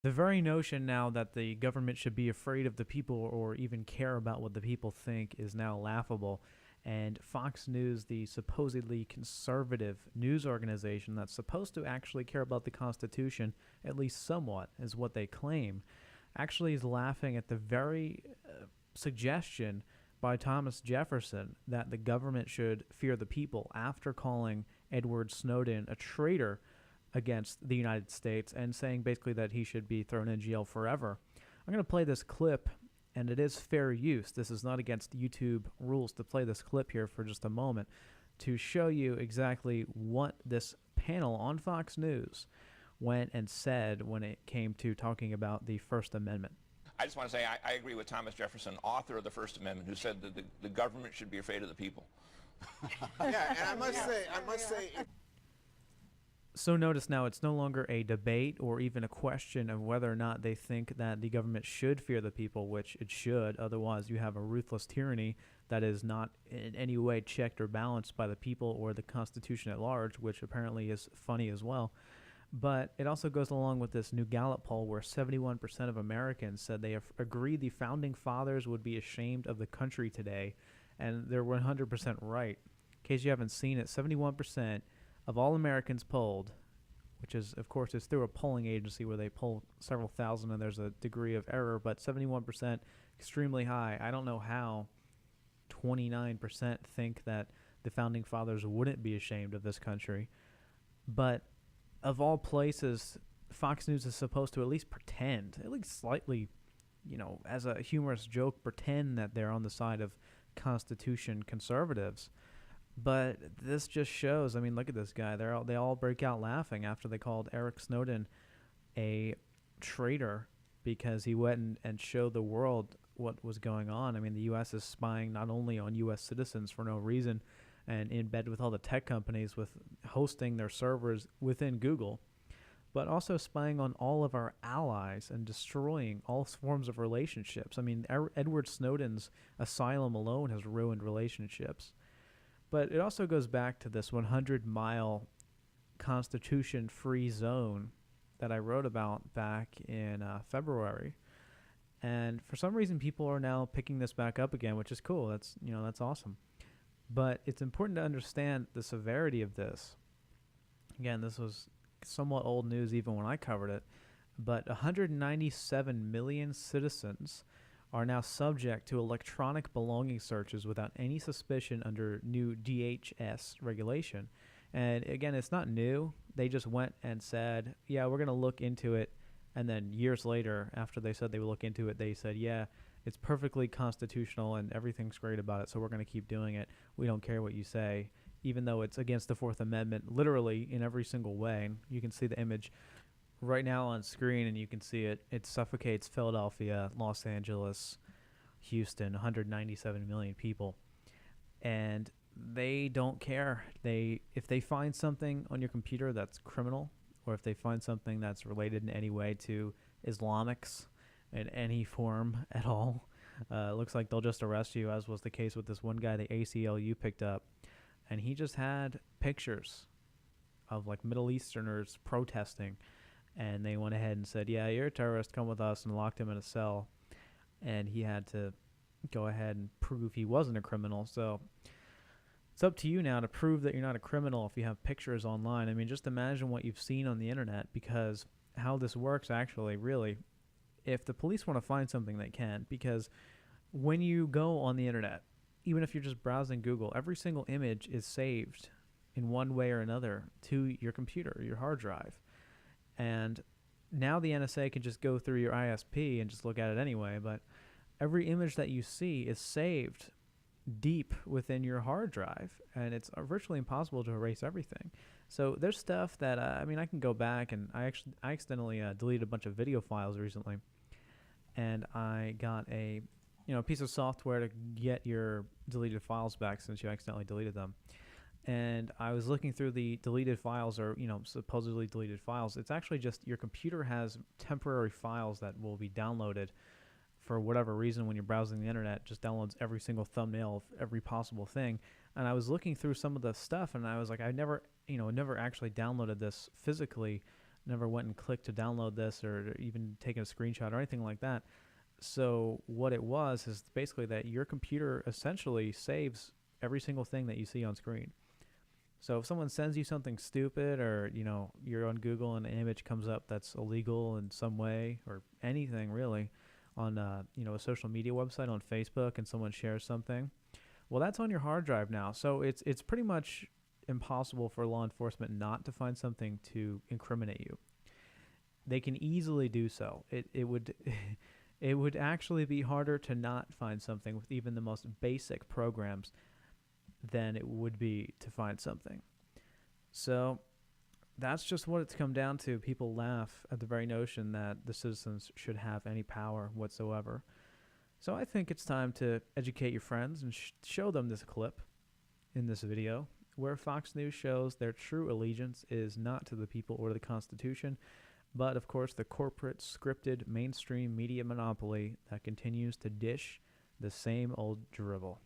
The very notion now that the government should be afraid of the people or even care about what the people think is now laughable. And Fox News, the supposedly conservative news organization that's supposed to actually care about the Constitution, at least somewhat, is what they claim, actually is laughing at the very suggestion by Thomas Jefferson that the government should fear the people after calling Edward Snowden a traitor against the United States and saying basically that he should be thrown in jail forever. I'm going to play this clip, and it is fair use. This is not against YouTube rules to play this clip here for just a moment to show you exactly what this panel on Fox News went and said when it came to talking about the First Amendment. I just want to say I agree with Thomas Jefferson, author of the First Amendment, who said that the government should be afraid of the people. Yeah, and I must say. So notice now it's no longer a debate or even a question of whether or not they think that the government should fear the people, which it should. Otherwise, you have a ruthless tyranny that is not in any way checked or balanced by the people or the Constitution at large, which apparently is funny as well. But it also goes along with this new Gallup poll where 71% of Americans said they agree the founding fathers would be ashamed of the country today, and they're 100% right. In case you haven't seen it, 71% of all Americans polled, which is, of course, is through a polling agency where they poll several thousand and there's a degree of error, but 71%, extremely high. I don't know how 29% think that the founding fathers wouldn't be ashamed of this country. But of all places, Fox News is supposed to at least pretend, at least slightly, as a humorous joke, pretend that they're on the side of Constitution conservatives. But this just shows, look at this guy. They all break out laughing after they called Eric Snowden a traitor because he went and showed the world what was going on. The U.S. is spying not only on U.S. citizens for no reason and in bed with all the tech companies with hosting their servers within Google, but also spying on all of our allies and destroying all forms of relationships. Edward Snowden's asylum alone has ruined relationships. But it also goes back to this 100-mile Constitution-free zone that I wrote about back in February. And for some reason, people are now picking this back up again, which is cool. That's awesome. But it's important to understand the severity of this. Again, this was somewhat old news even when I covered it. But 197 million citizens are now subject to electronic belonging searches without any suspicion under new DHS regulation. And again, it's not new. They just went and said, yeah, we're going to look into it. And then years later, after they said they would look into it, they said, yeah, it's perfectly constitutional and everything's great about it, so we're going to keep doing it. We don't care what you say, even though it's against the Fourth Amendment, literally in every single way. And you can see the image right now on screen, and you can see it. It suffocates Philadelphia, Los Angeles, Houston, 197 million people. And they don't care. If they find something on your computer that's criminal, or if they find something that's related in any way to Islamics in any form at all, looks like they'll just arrest you, as was the case with this one guy the ACLU picked up. And he just had pictures of Middle Easterners protesting. And they went ahead and said, yeah, you're a terrorist, come with us, and locked him in a cell. And he had to go ahead and prove he wasn't a criminal. So it's up to you now to prove that you're not a criminal if you have pictures online. Just imagine what you've seen on the internet, because how this works actually, really, if the police want to find something, they can. Because when you go on the internet, even if you're just browsing Google, every single image is saved in one way or another to your computer, your hard drive. And now the NSA can just go through your ISP and just look at it anyway, but every image that you see is saved deep within your hard drive, and it's virtually impossible to erase everything. So there's stuff that, I can go back, and I accidentally deleted a bunch of video files recently, and I got a piece of software to get your deleted files back since you accidentally deleted them. And I was looking through the deleted files, or, supposedly deleted files. It's actually just your computer has temporary files that will be downloaded for whatever reason when you're browsing the internet. Just downloads every single thumbnail of every possible thing. And I was looking through some of the stuff, and I was like, I never actually downloaded this physically. never went and clicked to download this or even taken a screenshot or anything like that. So what it was is basically that your computer essentially saves every single thing that you see on screen. So if someone sends you something stupid, or you're on Google and an image comes up that's illegal in some way, or anything really, on a social media website on Facebook, and someone shares something, well, that's on your hard drive now. So it's pretty much impossible for law enforcement not to find something to incriminate you. They can easily do so. It would it would actually be harder to not find something with even the most basic programs than it would be to find something. So that's just what it's come down to. People laugh at the very notion that the citizens should have any power whatsoever. So I think it's time to educate your friends and show them this clip in this video where Fox News shows their true allegiance is not to the people or the Constitution, but of course the corporate scripted mainstream media monopoly that continues to dish the same old drivel.